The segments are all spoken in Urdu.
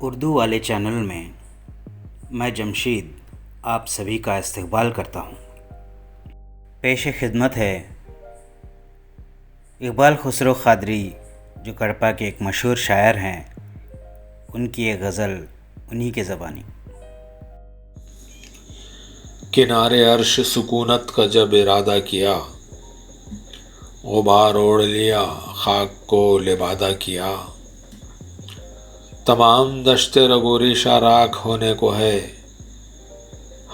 اردو والے چینل میں میں جمشید آپ سبھی کا استقبال کرتا ہوں۔ پیش خدمت ہے اقبال خسرو قادری، جو کڑپا کے ایک مشہور شاعر ہیں، ان کی ایک غزل انہی کے زبانی۔ کنارے عرش سکونت کا جب ارادہ کیا، غبار اوڑھ لیا خاک کو لبادہ کیا۔ تمام دشت رگ و ریشہ راکھ ہونے کو ہے،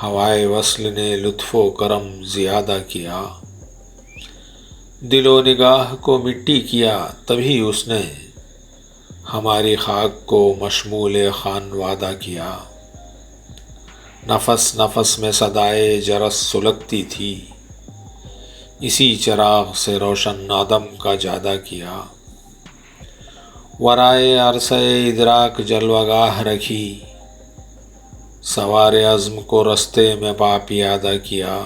ہوائے وصل نے لطف و کرم زیادہ کیا۔ دل و نگاہ کو مٹی کیا تبھی اس نے، ہماری خاک کو مشمول خوان وادہ کیا۔ نفس نفس میں صدائے جرس سلگتی تھی، اسی چراغ سے روشن آدم کا جادہ کیا۔ ورائے عرصہ ادراک جلوہ گاہ رکھی، سوار عزم کو رستے میں پا پیادہ کیا۔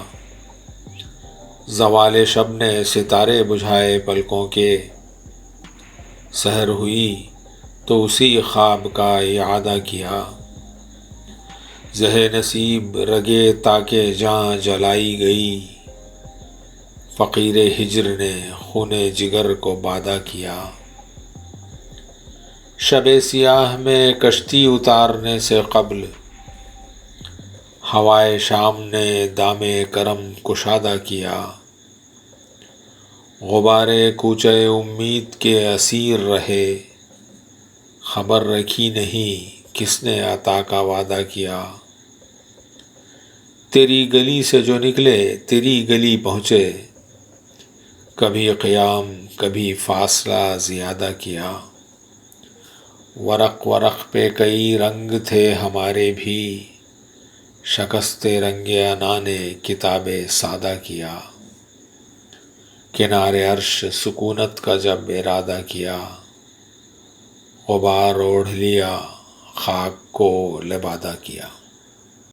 زوال شب نے ستارے بجھائے پلکوں کے، سحر ہوئی تو اسی خواب کا اعادہ کیا۔ زہ نصیب رگے تاکہ جاں جلائی گئی، فقیر ہجر نے خون جگر کو بادہ کیا۔ شب سیاہ میں کشتی اتارنے سے قبل، ہوائے شام نے دام کرم کشادہ کیا۔ غبار کوچہ امید کے اسیر رہے، خبر رکھی نہیں کس نے عطا کا وعدہ کیا۔ تیری گلی سے جو نکلے تیری گلی پہنچے، کبھی قیام کبھی فاصلہ زیادہ کیا۔ ورق ورق پہ کئی رنگ تھے ہمارے بھی، شکست رنگ انا نے کتاب سادہ کیا۔ کنارے عرش سکونت کا جب ارادہ کیا، غبار اوڑھ لیا خاک کو لبادہ کیا۔